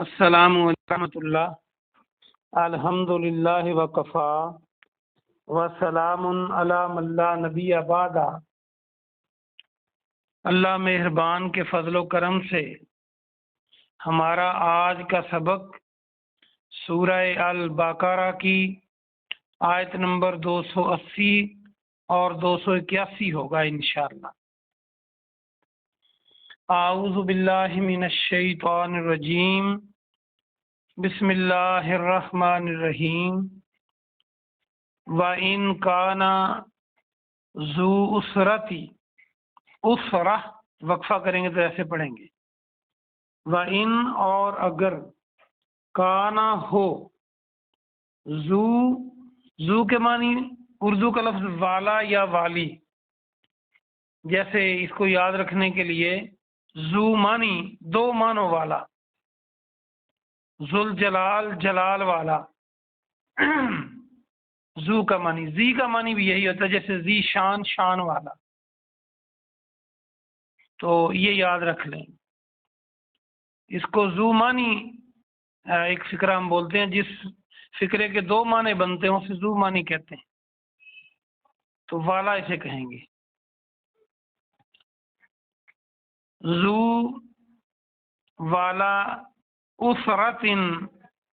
السلام علیکم ورحمۃ اللہ الحمدللہ وکفا وسلام علی من لا نبی بعد۔ اللہ مہربان کے فضل و کرم سے ہمارا آج کا سبق سورہ البقرہ کی آیت نمبر 280 اور 281 ہوگا انشاءاللہ۔ اعوذ باللہ من الشیطان الرجیم، بسم اللہ الرحمن الرحیم۔ وَإِن كَانَ ذُو اسرہ وقفہ کریں گے تو ایسے پڑھیں گے، وَإِن اور اگر، کانا ہو، ذو کے معنی اردو کا لفظ والا یا والی، جیسے اس کو یاد رکھنے کے لیے ذو معنی دو معنوں والا، ذل جلال جلال والا، ذو کا معنی، زی کا معنی بھی یہی ہوتا ہے، جیسے زی شان شان والا، تو یہ یاد رکھ لیں۔ اس کو ذو معنی ایک فقرہ ہم بولتے ہیں، جس فقرے کے دو معنی بنتے ہیں اسے ذو معنی کہتے ہیں، تو والا اسے کہیں گے۔ ذو والا، اسرت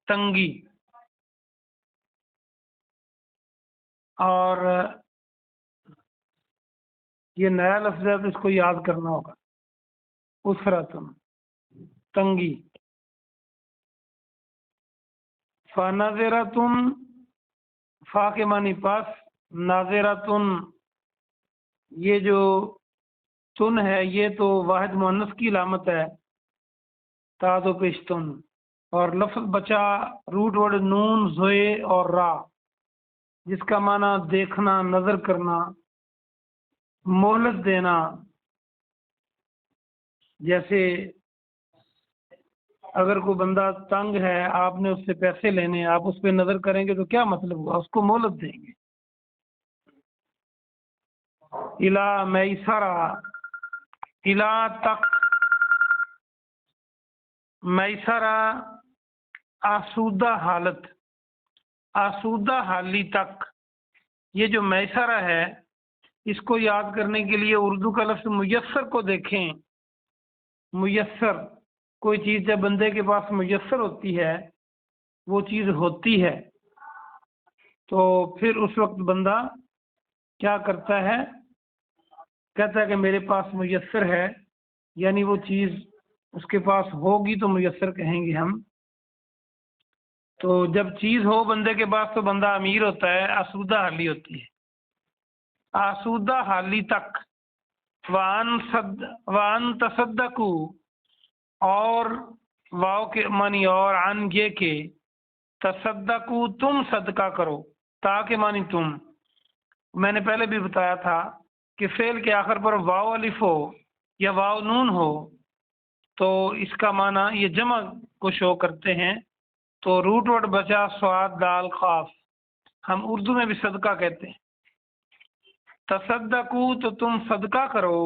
تنگی، اور یہ نیا لفظ ہے تو اس کو یاد کرنا ہوگا، اسرت تنگی۔ فنظرۃ، فا کے معنی پاس، ناظرۃ یہ جو تن ہے یہ تو واحد مؤنث کی علامت ہے، تا تو پیشتن، اور لفظ بچا روٹ ورڈ نون زوئے اور را، جس کا معنی دیکھنا، نظر کرنا، مہلت دینا۔ جیسے اگر کوئی بندہ تنگ ہے، آپ نے اس سے پیسے لینے، آپ اس پہ نظر کریں گے تو کیا مطلب ہوا؟ اس کو مہلت دیں گے۔ الا میسرہ، الا تک، میسرہ آسودہ حالت، آسودہ حالی تک۔ یہ جو میسرہ ہے اس کو یاد کرنے کے لیے اردو کا لفظ میسر کو دیکھیں۔ میسر کوئی چیز جب بندے کے پاس میسر ہوتی ہے، وہ چیز ہوتی ہے، تو پھر اس وقت بندہ کیا کرتا ہے؟ کہتا ہے کہ میرے پاس میسر ہے، یعنی وہ چیز اس کے پاس ہوگی تو میسر کہیں گے ہم۔ تو جب چیز ہو بندے کے پاس تو بندہ امیر ہوتا ہے، آسودہ حالی ہوتی ہے، آسودہ حالی تک۔ وَأَن تَصَدَّقُوا، اور واو کے معنی اور، عن یہ کہ، تصدقوا تم صدقہ کرو، تا کے معنی تم۔ میں نے پہلے بھی بتایا تھا کہ فعل کے آخر پر واو الف ہو یا واو نون ہو تو اس کا معنی یہ جمع کو شو کرتے ہیں، تو روٹ ورڈ بچا صاد دال قاف، ہم اردو میں بھی صدقہ کہتے ہیں۔ تصدقوا تو تم صدقہ کرو،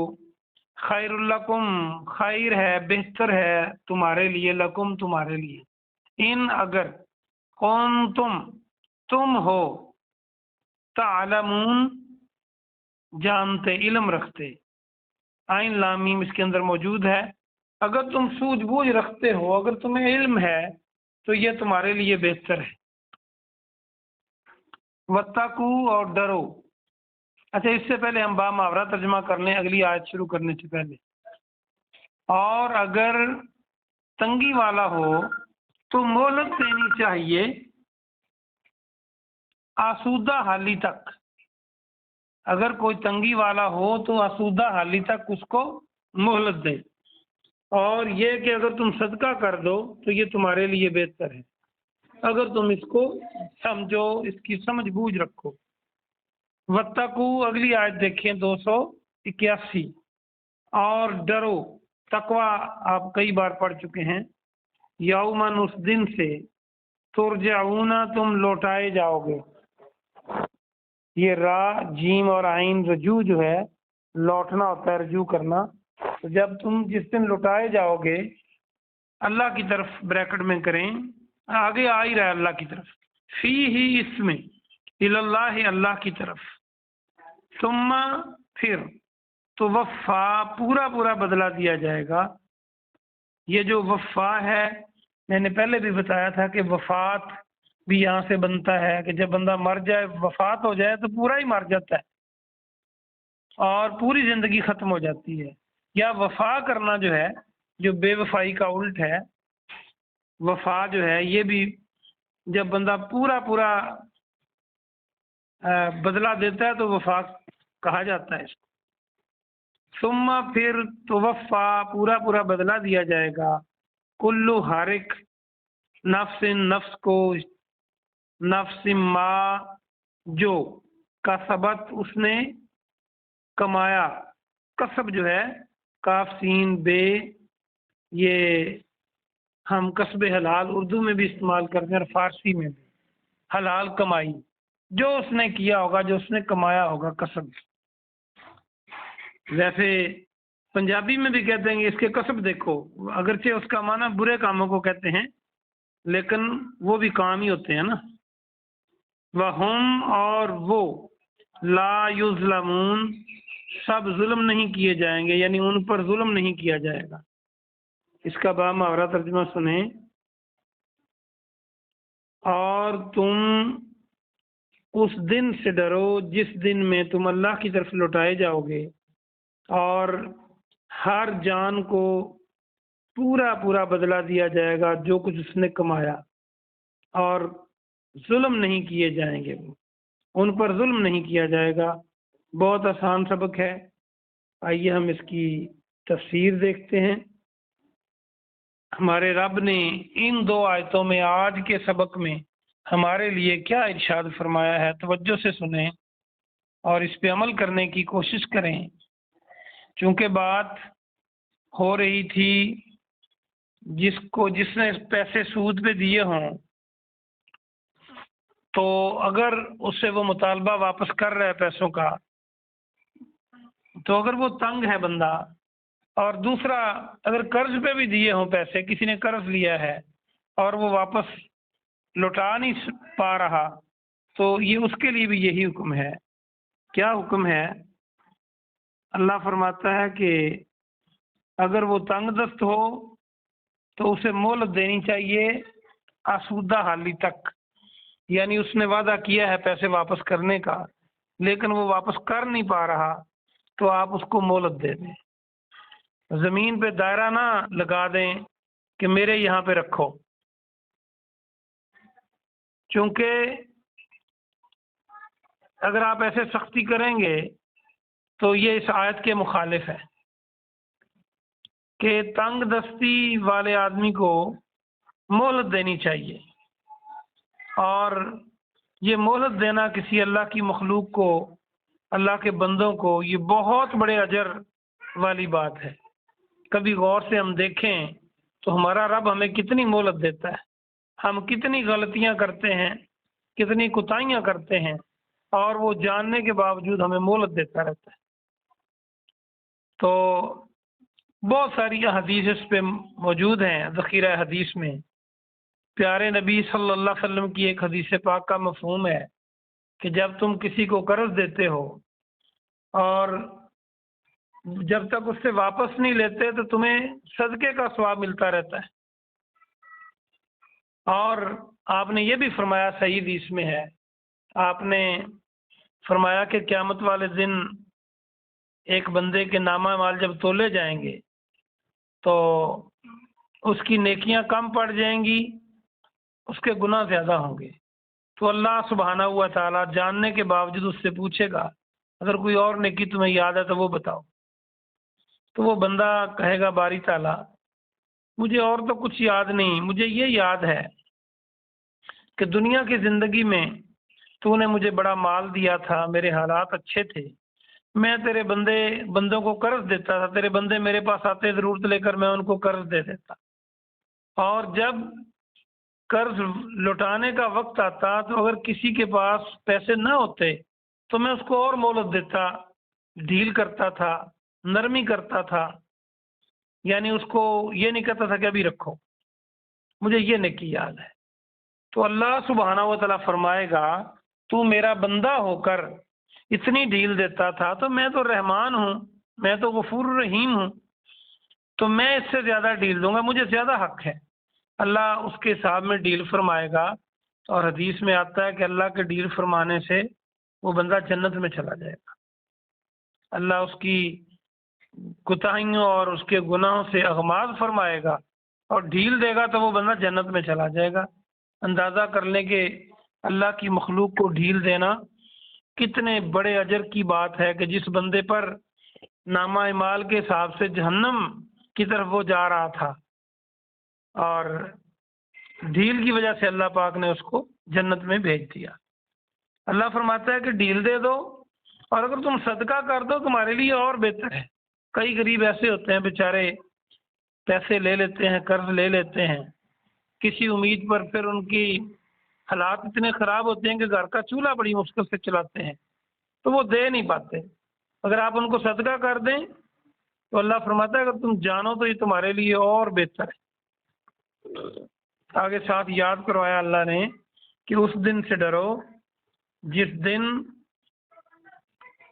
خیر لکم خیر ہے، بہتر ہے تمہارے لیے، لکم تمہارے لیے، ان اگر، کنتم تم ہو، تعلمون جانتے، علم رکھتے، عین لام میم اس کے اندر موجود ہے۔ اگر تم سوجھ بوجھ رکھتے ہو، اگر تمہیں علم ہے تو یہ تمہارے لیے بہتر ہے۔ واتقوا اور ڈرو۔ اچھا، اس سے پہلے ہم با محاورہ ترجمہ کر لیں اگلی آیت شروع کرنے سے پہلے۔ اور اگر تنگی والا ہو تو مہلت دینی چاہیے آسودہ حالی تک۔ اگر کوئی تنگی والا ہو تو آسودہ حالی تک اس کو مہلت دے، اور یہ کہ اگر تم صدقہ کر دو تو یہ تمہارے لیے بہتر ہے، اگر تم اس کو سمجھو، اس کی سمجھ بوجھ رکھو۔ واتقوا اگلی آیت دیکھیں 281، اور ڈرو، تقوی آپ کئی بار پڑھ چکے ہیں، یومن اس دن سے، ترجعون تم لوٹائے جاؤ گے۔ یہ را جیم اور عین رجوع جو ہے لوٹنا ہوتا ہے، رجوع کرنا، تو جب تم جس دن لوٹائے جاؤ گے، اللہ کی طرف بریکٹ میں کریں، آگے آ ہی رہا ہے اللہ کی طرف، فی ہی اس میں، اللہ اللہ کی طرف، ثم پھر، تو وفا پورا پورا بدلہ دیا جائے گا۔ یہ جو وفا ہے، میں نے پہلے بھی بتایا تھا کہ وفات بھی یہاں سے بنتا ہے کہ جب بندہ مر جائے، وفات ہو جائے تو پورا ہی مر جاتا ہے اور پوری زندگی ختم ہو جاتی ہے۔ یا وفا کرنا جو ہے، جو بے وفائی کا الٹ ہے، وفا جو ہے یہ بھی جب بندہ پورا پورا بدلہ دیتا ہے تو وفا کہا جاتا ہے اس کو۔ ثم پھر توفا پورا پورا بدلہ دیا جائے گا، کلو ہر ایک، نفس نفس کو، نفس ما جو، کسبت اس نے کمایا، کسب جو ہے کاف سین بے، یہ ہم کسب حلال اردو میں بھی استعمال کرتے ہیں اور فارسی میں بھی، حلال کمائی، جو اس نے کیا ہوگا، جو اس نے کمایا ہوگا، کسب۔ ویسے پنجابی میں بھی کہتے ہیں کہ اس کے کسب دیکھو، اگرچہ اس کا معنی برے کاموں کو کہتے ہیں لیکن وہ بھی کام ہی ہوتے ہیں نا۔ وَهُمْ اور وہ، لا یظلمون سب ظلم نہیں کیے جائیں گے، یعنی ان پر ظلم نہیں کیا جائے گا۔ اس کا با محاورہ ترجمہ سنیں، اور تم اس دن سے ڈرو جس دن میں تم اللہ کی طرف لوٹائے جاؤ گے، اور ہر جان کو پورا پورا بدلہ دیا جائے گا جو کچھ اس نے کمایا، اور ظلم نہیں کیے جائیں گے، ان پر ظلم نہیں کیا جائے گا۔ بہت آسان سبق ہے، آئیے ہم اس کی تفسیر دیکھتے ہیں۔ ہمارے رب نے ان دو آیتوں میں، آج کے سبق میں ہمارے لیے کیا ارشاد فرمایا ہے، توجہ سے سنیں اور اس پہ عمل کرنے کی کوشش کریں۔ چونکہ بات ہو رہی تھی جس نے پیسے سود پہ دیے ہوں، تو اگر اس سے وہ مطالبہ واپس کر رہا ہے پیسوں کا، تو اگر وہ تنگ ہے بندہ، اور دوسرا اگر قرض پہ بھی دیے ہوں پیسے، کسی نے قرض لیا ہے اور وہ واپس لوٹا نہیں پا رہا، تو یہ اس کے لیے بھی یہی حکم ہے۔ کیا حکم ہے؟ اللہ فرماتا ہے کہ اگر وہ تنگ دست ہو تو اسے مہلت دینی چاہیے آسودہ حالی تک، یعنی اس نے وعدہ کیا ہے پیسے واپس کرنے کا لیکن وہ واپس کر نہیں پا رہا، تو آپ اس کو مہلت دے دیں۔ زمین پہ دائرہ نہ لگا دیں کہ میرے یہاں پہ رکھو، چونکہ اگر آپ ایسے سختی کریں گے تو یہ اس آیت کے مخالف ہے کہ تنگ دستی والے آدمی کو مہلت دینی چاہیے، اور یہ مہلت دینا کسی اللہ کی مخلوق کو، اللہ کے بندوں کو، یہ بہت بڑے اجر والی بات ہے۔ کبھی غور سے ہم دیکھیں تو ہمارا رب ہمیں کتنی مہلت دیتا ہے، ہم کتنی غلطیاں کرتے ہیں، کتنی کوتاہیاں کرتے ہیں، اور وہ جاننے کے باوجود ہمیں مہلت دیتا رہتا ہے۔ تو بہت ساری حدیث اس پہ موجود ہیں، ذخیرہ حدیث میں پیارے نبی صلی اللہ علیہ وسلم کی ایک حدیث پاک کا مفہوم ہے کہ جب تم کسی کو قرض دیتے ہو اور جب تک اس سے واپس نہیں لیتے تو تمہیں صدقے کا ثواب ملتا رہتا ہے۔ اور آپ نے یہ بھی فرمایا، صحیح حدیث میں ہے، آپ نے فرمایا کہ قیامت والے دن ایک بندے کے نامہ مال جب تولے جائیں گے تو اس کی نیکیاں کم پڑ جائیں گی، اس کے گناہ زیادہ ہوں گے۔ تو اللہ سبحانہ ہوا تعالیٰ جاننے کے باوجود اس سے پوچھے گا اگر کوئی اور نیکی تمہیں یاد ہے تو وہ بتاؤ۔ تو وہ بندہ کہے گا باری تعالیٰ مجھے اور تو کچھ یاد نہیں، مجھے یہ یاد ہے کہ دنیا کی زندگی میں تو نے مجھے بڑا مال دیا تھا، میرے حالات اچھے تھے، میں تیرے بندوں کو قرض دیتا تھا، تیرے بندے میرے پاس آتے ضرورت لے کر میں ان کو قرض دے دیتا، اور جب قرض لوٹانے کا وقت آتا تو اگر کسی کے پاس پیسے نہ ہوتے تو میں اس کو اور مہلت دیتا، ڈیل کرتا تھا، نرمی کرتا تھا، یعنی اس کو یہ نہیں کہتا تھا کہ ابھی رکھو، مجھے یہ نیکی یاد ہے۔ تو اللہ سبحانہ و تعالیٰ فرمائے گا تو میرا بندہ ہو کر اتنی ڈھیل دیتا تھا، تو میں تو رحمان ہوں، میں تو غفور الرحیم ہوں، تو میں اس سے زیادہ ڈھیل دوں گا، مجھے زیادہ حق ہے۔ اللہ اس کے حساب میں ڈیل فرمائے گا، اور حدیث میں آتا ہے کہ اللہ کے ڈیل فرمانے سے وہ بندہ جنت میں چلا جائے گا۔ اللہ اس کی کوتاہیوں اور اس کے گناہوں سے اغماض فرمائے گا اور ڈھیل دے گا، تو وہ بندہ جنت میں چلا جائے گا۔ اندازہ کر لیں کہ اللہ کی مخلوق کو ڈھیل دینا کتنے بڑے اجر کی بات ہے، کہ جس بندے پر نامہ اعمال کے حساب سے جہنم کی طرف وہ جا رہا تھا، اور ڈھیل کی وجہ سے اللہ پاک نے اس کو جنت میں بھیج دیا۔ اللہ فرماتا ہے کہ ڈھیل دے دو، اور اگر تم صدقہ کر دو تمہارے لیے اور بہتر ہے۔ کئی غریب ایسے ہوتے ہیں بیچارے، پیسے لے لیتے ہیں، قرض لے لیتے ہیں کسی امید پر، پھر ان کی حالات اتنے خراب ہوتے ہیں کہ گھر کا چولہا بڑی مشکل سے چلاتے ہیں، تو وہ دے نہیں پاتے۔ اگر آپ ان کو صدقہ کر دیں تو اللہ فرماتا ہے اگر تم جانو تو یہ تمہارے لیے اور بہتر ہے۔ آگے ساتھ یاد کروایا اللہ نے کہ اس دن سے ڈرو جس دن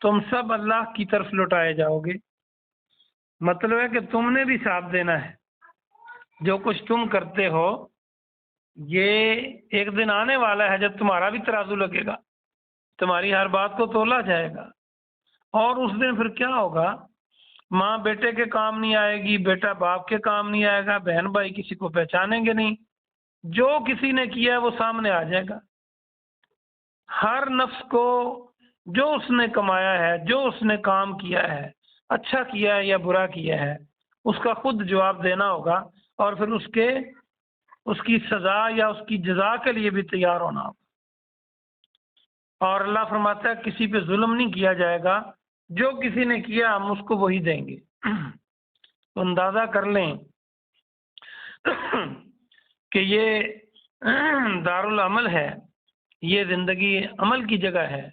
تم سب اللہ کی طرف لوٹائے جاؤ گے۔ مطلب ہے کہ تم نے بھی حساب دینا ہے، جو کچھ تم کرتے ہو یہ ایک دن آنے والا ہے جب تمہارا بھی ترازو لگے گا، تمہاری ہر بات کو تولا جائے گا۔ اور اس دن پھر کیا ہوگا؟ ماں بیٹے کے کام نہیں آئے گی، بیٹا باپ کے کام نہیں آئے گا، بہن بھائی کسی کو پہچانیں گے نہیں، جو کسی نے کیا ہے وہ سامنے آ جائے گا۔ ہر نفس کو جو اس نے کمایا ہے، جو اس نے کام کیا ہے، اچھا کیا ہے یا برا کیا ہے، اس کا خود جواب دینا ہوگا، اور پھر اس کی سزا یا اس کی جزا کے لیے بھی تیار ہونا ہوگا۔ اور اللہ فرماتا ہے کسی پہ ظلم نہیں کیا جائے گا، جو کسی نے کیا ہم اس کو وہی دیں گے۔ تو اندازہ کر لیں کہ یہ دارالعمل ہے، یہ زندگی عمل کی جگہ ہے۔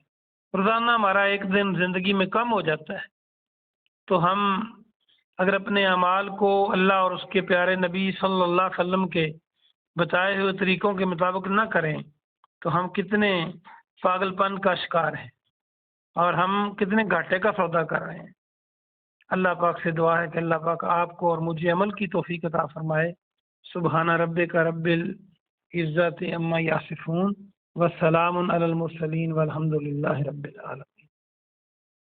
روزانہ ہمارا ایک دن زندگی میں کم ہو جاتا ہے، تو ہم اگر اپنے اعمال کو اللہ اور اس کے پیارے نبی صلی اللہ علیہ وسلم کے بتائے ہوئے طریقوں کے مطابق نہ کریں تو ہم کتنے پاگل پن کا شکار ہیں، اور ہم کتنے گھاٹے کا سودا کر رہے ہیں۔ اللہ پاک سے دعا ہے کہ اللہ پاک آپ کو اور مجھے عمل کی توفیق عطا فرمائے۔ سبحان ربک رب العزت عما یصفون والسلام علی المرسلین والحمد للہ رب العالمین۔